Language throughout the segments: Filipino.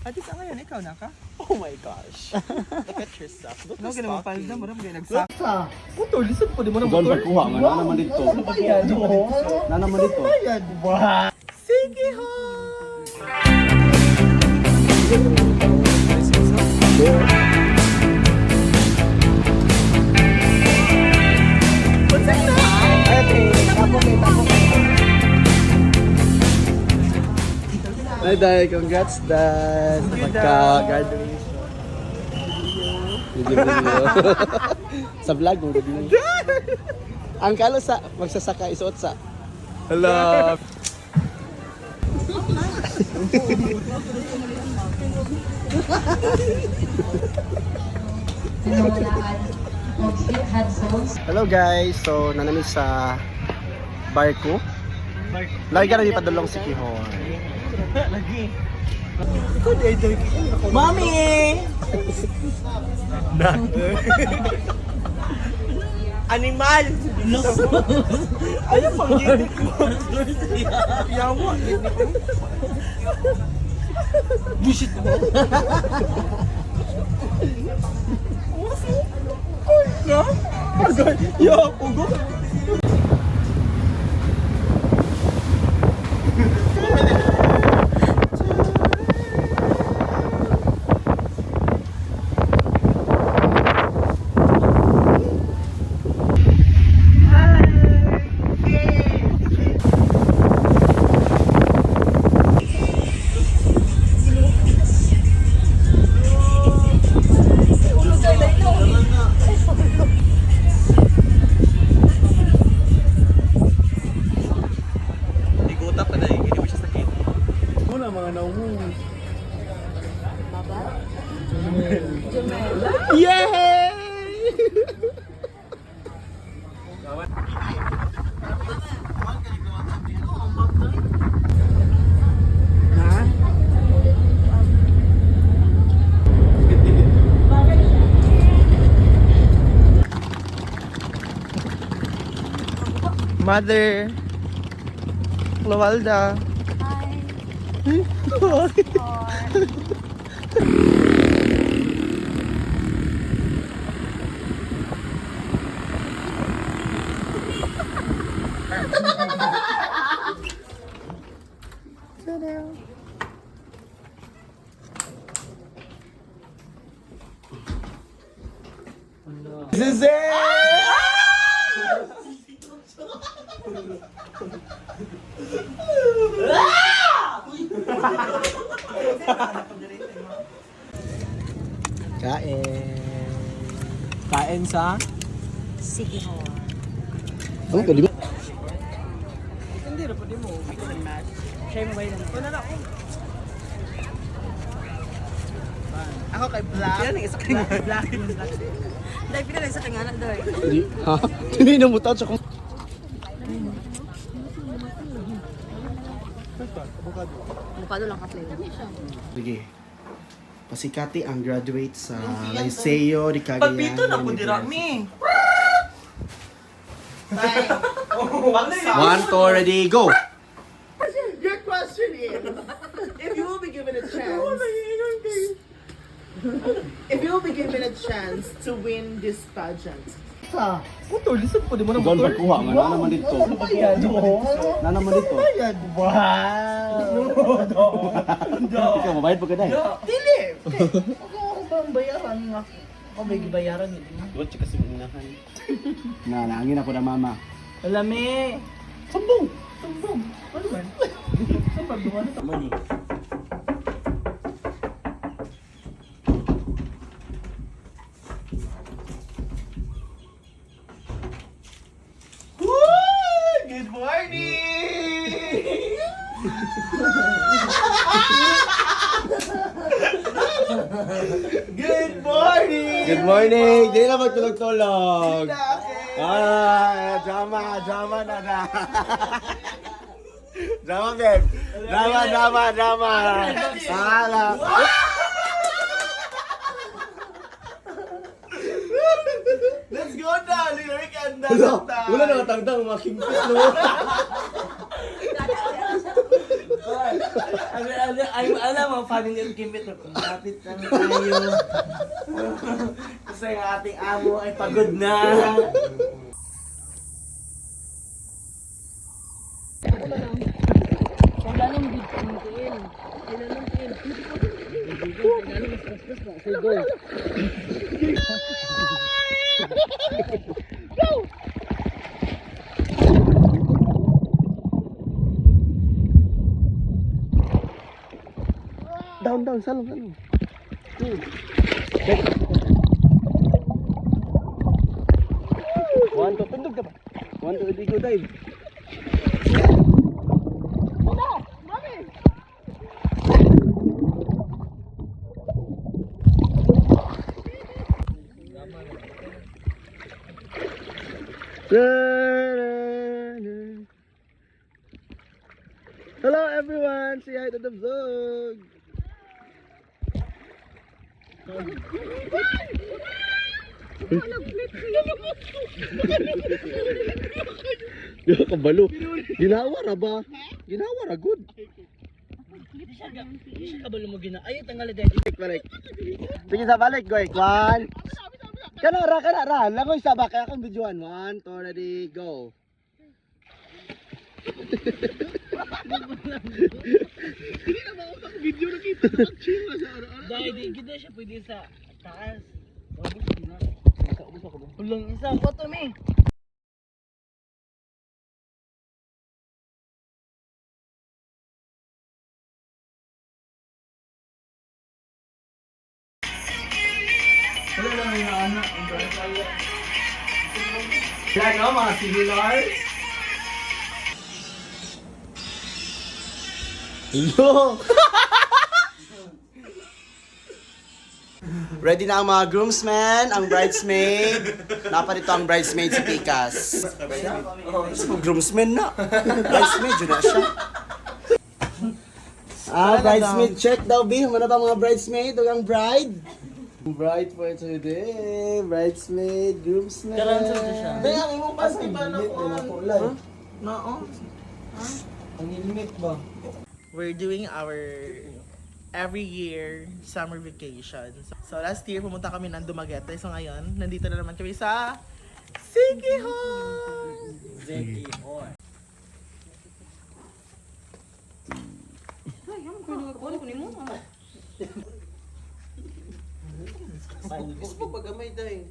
Ate ka ngayon, ikaw na ka? Oh my gosh. Look at yourself. Look No, at ganun mo stalking. palda, marami kayo nagsaksa. Puto, lisod po, di mo na Doon motor. pagkuha nga, na naman dito. Bayad mo. Na naman dito. Bayad. Wow. Sige ho. What's na? Ay, dahil congrats, Dad. Pagka-graduation. Video. Sa vlog mo, video. Ang kalo sa magsasaka isuot sa. Hello. Hello guys, so nanami sa barko. Lagi ka na ipadulong si Kihon. Lagi. Mami! Animal! Ano pang gini ko? Yawa! Bullshit mo! Ay na! Agay! Yawa! Pugo! Mother Lawalda. This is it! Kain. Kain sa? Sige ho. Ano ka, di ba? Hindi na pwede mo. Try mo ba yun? Ano na ako? Ako kay Black. Yan ang isa kay Black. Dahil pinalay sa kanya anak doon. Hindi. Ha? Hindi na mo touch ako. Mukado lang ka-flavor. Sige. Pasikati ang graduate sa Liceo de Cagayan. Pagpito na po dira mi. 1, 2, ready, go! Your question is, if you will be given a chance, if you will be given a chance to win this pageant, Puto, lisod po, di mo na Doon motor. pagkuha nga, na naman dito. Bayad mo. Na naman dito. Bayad. Wow. Ikaw, mabayad pa ka dahil. dili. Ako bang bayaran nga? Ako may gibayaran nito. Doon, tsaka si unahan. Naangin ako na mama. Alami. Sambong. Ano man? Sambong. Ano to? Money. Good morning! Good morning! Good morning! Di na magtulog-tulog. Okay. Drama na na. Drama, babe. Drama. Hala. Let's go na! Lyric and Wala na katangtang mga kingpit, no? Alam mo, funny little gimbit na lapit lang tayo. Kasi ang ating amo ay pagod na. Down, salong. One, two, tundog ka ba? One, two, go dive. Hello everyone! Say hi to the vlog! Yo, kabalo. Ginawa ra ba? Ginawa ra good. Kabalo mo gina. Ay, tanggal na Balik. Sige sa balik, goy. One. Kana ra. Langoy sa ba kaya akong videoan. 1, 2, ready, go. Dahil di gid siya pwede sa taas. Ulang isa ko to me. Wala lang yung anak. Wala no, mga similar. Hello! Ready na ang mga groomsmen, ang bridesmaid. Naparito ang bridesmaid si Pikas. Groomsmen na. Bridesmaid, yun na siya. Bridesmaid check daw, B. Ano ba mga bridesmaid o ang bride? Bride for today. Bridesmaid, groomsmen. Karansa na siya. Kaya ang imong pasay pa na ko. Oo. Ang helmet ba? We're doing our every year summer vacation. So last year pumunta kami ng Dumaguete. So ngayon, nandito na naman kami sa Siquijor. Siquijor. Facebook pagamay dahil.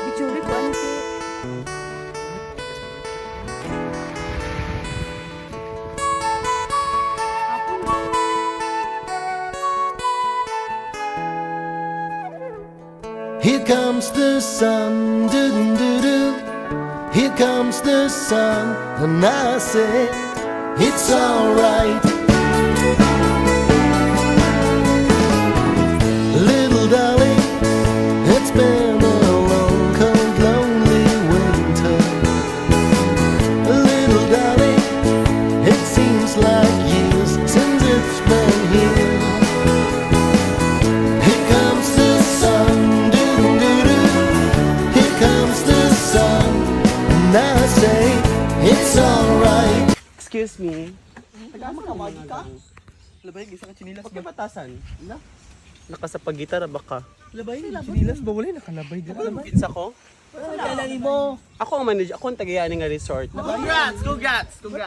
Bichulit ba ni Here comes the sun, doo-doo-doo-doo. Here comes the sun, and I say it's alright. Little darling, it's been a long, cold, lonely winter. Little darling, it seems like years since it's been here. Here comes the sun, I say it's alright. Excuse me. Nagama ka, magi ka? Labay, gisa ka chinilas. Huwag batasan. Nakasapag gitara baka. Labay, chinilas ba? Wala, nakalabay din. Pinsa ko? Kailangan mo. Ako ang manager. Ako ang tagayaan ng resort. Congrats!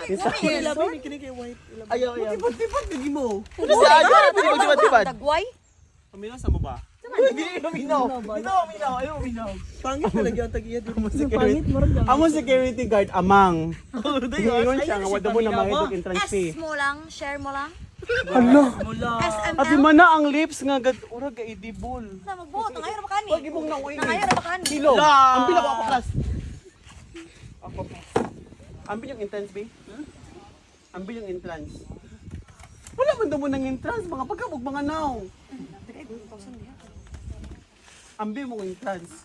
Pinsa ko. Labay, may kinikay white. Ayaw. Tipag-tipag, lagi mo. Tibad. Dagway? Pamila sa mo ba? Hindi, uminaw. Ayaw, uminaw. Pangit talaga ang tag-iya doon. Among security guard, amang. Ayun Ingon siya nga, wala mo na makitog entrance fee. S mo lang, share mo lang. Ano? SML. At man na ang lips nga gad ura ga idibol. Na magbuot, nangayon ba kani? Wag ibong na uy. Nangayon ba kani? Kilo. Ang bila ko ako class. Ako. Ambil yung entrance be? Ambil yung entrance. Wala man daw mo ng entrance, mga pagkabog mga now. Ambil mo yung entrance.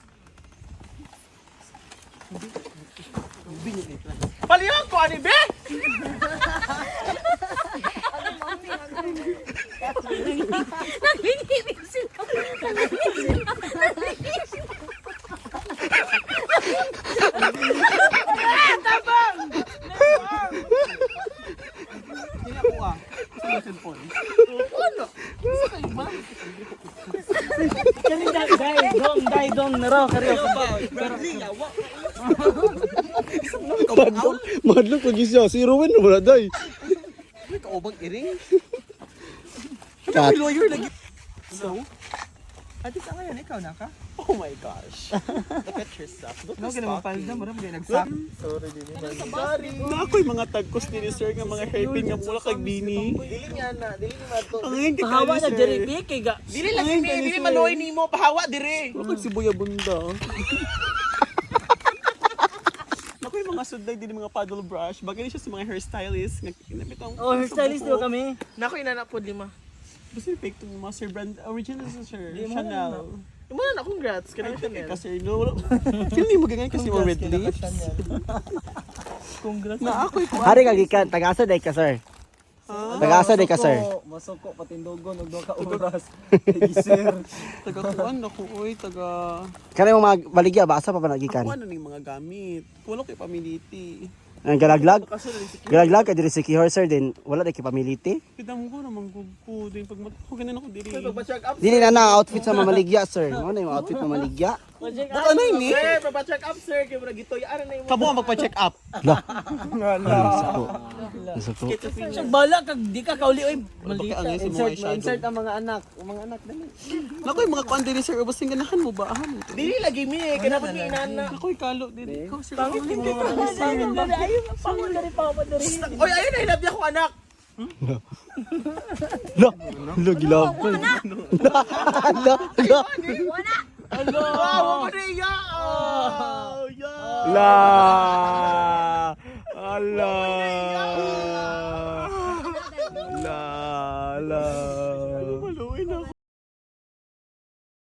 Ambil yung entrance. Palihang ko ani be? Naglingibig sila. Madlo ko gisya, si Ruben wala day. May kaubang iring. Kat. Lawyer lagi. So, Ate ka ngayon, ikaw na ka? oh my gosh. Look at yourself. Look No, at ganun mo palda, marami kayo nagsak. na ako yung mga tagkos ni sir nga mga hairpin nga mula kag bini. Dili niya na, dili ni Mato. Ang ngayon kay Pahawa na sir. diri kay ga. Dili lagi ni, dili maloy nimo pahawa dire. Ako si Buya Bunda. Ako yung mga sudlay din mga paddle brush. Bagay siya sa mga hairstylist. Kinapitong. Oh, hairstylist daw kami. Nako inana po lima. Basta yung fake itong mga sir brand. Original sa sir. Chanel. Mo na congrats kanang Chanel. Kasi no. Feel ni mo ganyan kasi mo red lips. Congrats. Na ako yung Hari ka gikan, tagasa day ka sir. Tagasa day ka sir. Masuko patindogon og 2 ka oras. Sir. taga kuan ako. Uy, taga... Kani mo mga baligya ba asa pa ba nagikan? Kuan na ng mga gamit. Wala kay pamiliti. Ang galaglag. Kasi rin si Galaglag kay diri si Kihor sir din wala day kipamiliti. Pidam ko naman gugko. Din pag ko ganun ako diri. Check up. Dili na na outfit sa mamaligya sir. Ano yung outfit mamaligya? Ba't ano yun eh? Sir, papa-check up sir kay mura gitoy ara na imo. Kamo ang magpa-check up. Nasuko. Siya bala kag di ka kauli oy. Malita. Insert ang mga anak, dali. Naku yung mga kuan diri sir. Ubas yung ganahan mo ba? Dili lagi mi kana pag inana. Naku yung kalo diri. Ikaw sir. Ayo pangul dari pa dari. Oy ayun na hilabya ko anak. Lo gilapon. Wala. Wow, mo ya. Oh, ya. La. Allah. La la.